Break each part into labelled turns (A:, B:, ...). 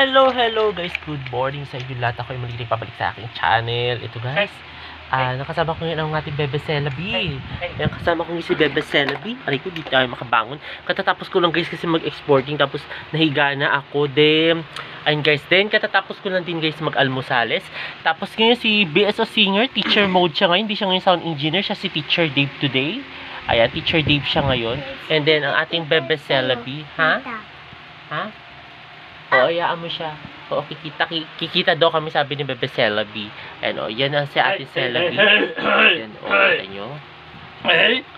A: Hello guys, good morning sa inyo lahat. Ako ay muling pabalik sa aking channel. Ito guys, nakasama ko ngayon ang ating Bebe Celabi. Ayan, kasama ko ngayon si Bebe Celabi. Aray ko, di tayo makabangon. Katatapos ko lang guys kasi mag-exporting, tapos nahiga na ako. Ayun guys, katatapos ko lang din guys mag-almusales. Tapos ngayon si BSO Singer, teacher mode siya ngayon. Hindi siya ngayon sound engineer, siya si Teacher Dave today. Ayan, Teacher Dave siya ngayon. And then ang ating Bebe Celabi, ha? Oo, ayaan mo siya. Oo, kikita daw kami, sabi ni Bebe Celabi. Ayan, o, yan ang si Ate Celabi. Ayan, o, kita nyo.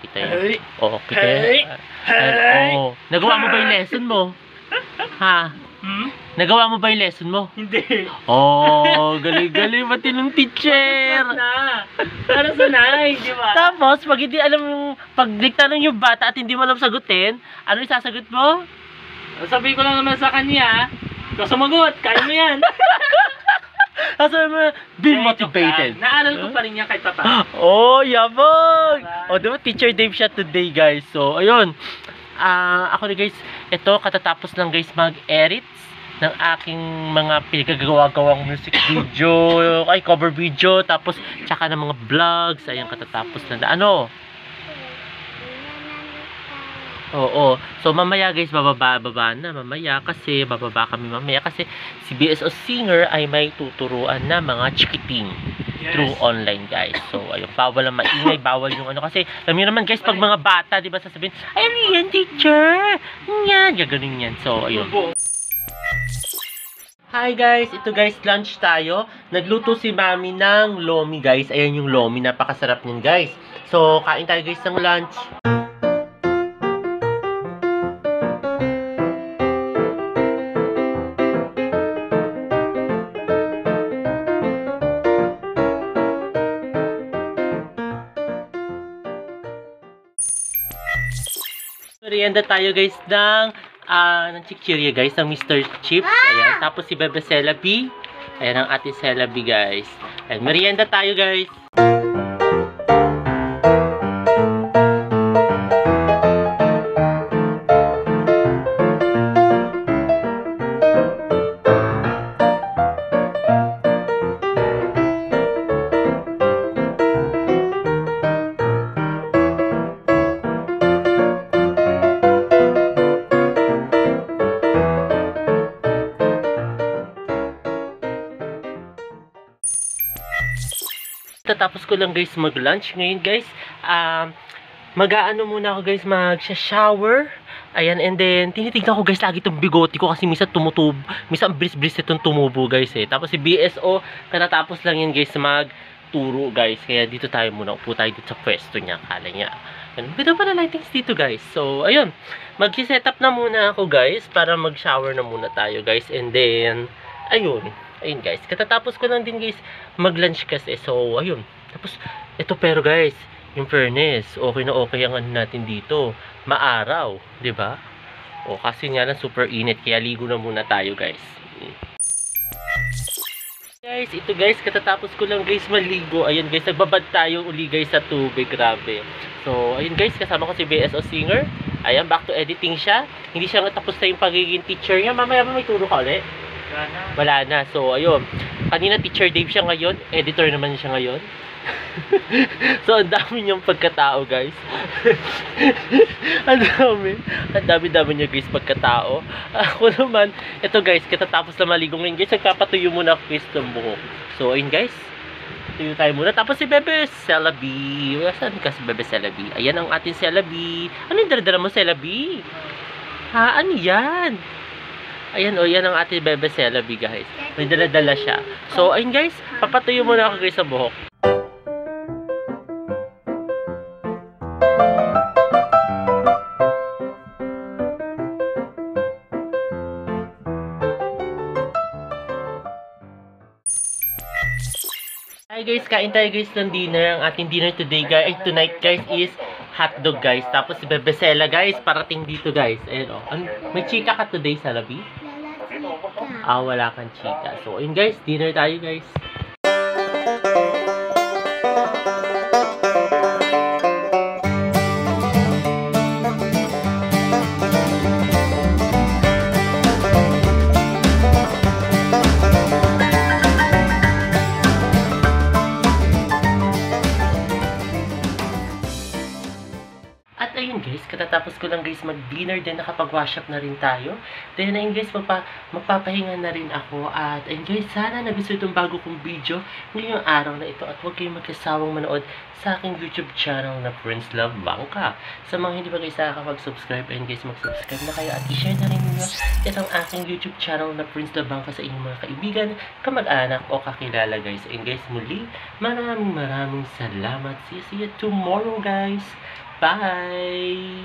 A: Kita nyo. O, kita nyo. Ayan, o. Nagawa mo ba yung lesson mo? Ha? Nagawa mo ba yung lesson mo?
B: Hindi.
A: Oh, galing-galing. Matinong teacher.
B: Para sanay, di ba?
A: Tapos, pag hindi alam yung, pag nagtanong yung bata at hindi mo alam sagutin, ano yung sasagot mo?
B: Sabi ko lang naman sa kanya, ikaw sumagot, kaya mo yan.
A: Sabi mo, be motivated.
B: Naaral ko pa rin yan kahit papa.
A: Oh, yabang! O, diba, Teacher Dave siya today, guys. So, ayun. Ako na guys, ito, katatapos lang guys mag-edit ng aking mga pinagagawa-gawang music video, cover video, tapos, tsaka ng mga vlogs. Ayan, katatapos na, Oo. So, mamaya guys, bababa na mamaya kasi, bababa kami mamaya kasi si BSO Singer ay may tuturuan na mga chikiting through online guys. So, ayun, bawal ang maingay, bawal yung kasi, alam niyo naman guys, pag mga bata, di ba, sasabihin, ay, ano yan, teacher? Yan, gagaling yan. So, ayun. Hi guys, ito guys, lunch tayo. Nagluto si Mami ng lomi guys. Ayan yung lomi, napakasarap niyan guys. So, kain tayo guys ng lunch. Merienda tayo guys ng chichirya guys, ng Mr. Chips. Ayan, tapos si Bebe Celabi. Ayan ang Ate Celabi guys. Ayan, merienda tayo guys. Tapos ko lang guys mag-lunch ngayon guys. Mag-aano muna ako guys, mag-shower. Ayan, and then tinitignan ko guys lagi itong bigote ko kasi minsan tumutubo, minsan bris-bris itong tumubo guys eh. Tapos si BSO, katatapos lang yan guys magturo guys. Kaya dito tayo muna, upo tayo dito sa pwesto niya, kala niya. Maganda pala lightings dito guys. So ayun, mag-set up na muna ako guys para mag-shower na muna tayo guys. And then ayun guys, katatapos ko lang din guys mag-lunch kasi. So ayun, tapos ito, pero guys, yung furnace okay na okay ang ano natin dito, maaraw, di ba? O kasi nga lang super init, kaya ligo na muna tayo guys. Guys, ito guys, katatapos ko lang guys maligo. Ayun guys, nagbabad tayo uli guys sa tubig, grabe. So ayun guys, kasama ko si BSO Singer. Ayan, back to editing siya. Hindi siya tapos na yung pagiging teacher niya. Mamaya ba may turo ka ulit? Wala na. So, ayun. Kanina Teacher Dave siya ngayon. Editor naman siya ngayon. So, ang dami niyang pagkatao, guys. Ang dami niya, guys, pagkatao. Ako naman, ito, guys, katatapos na maligo ngayon, guys, nagpapatuyo muna ako, guys, ng buhok. So, ayun, guys. Tuyo tayo muna. Tapos si Bebe Celabi. Saan ka si Bebe Celabi? Ayan ang ating Celabi. Ano yung dala-dala mo, Celabi? Ha? Ano yan? Ayan, yan ang ating Bebe Celabi guys. May dala-dala siya. So, ayun guys, papatuyo muna ako guys sa buhok. Hi guys, kain tayo guys ng dinner. Ang ating dinner today guys, tonight guys is hotdog guys. Tapos si Bebe Cela guys, parating dito guys. Ayun o. May chika ka today, Celabi? Wala kang chika. So, ayun guys, dinner tayo guys. guys, katatapos ko lang guys mag-dinner, then nakapag-wash up na rin tayo. Then ayun guys, magpapahinga na rin ako. At ayun guys, sana nagustuhan itong bago kong video ngayong araw na ito. At huwag kayong magkasawang manood sa aking YouTube channel na Prince Love Bangka. Sa mga hindi pa guys nakakapag-subscribe, ayun guys, mag-subscribe na kayo. At i-share na rin ninyo itong aking YouTube channel na Prince Love Bangka sa inyong mga kaibigan, kamag-anak o kakilala guys. Ayun guys, muli, maraming salamat. See you tomorrow guys. Bye!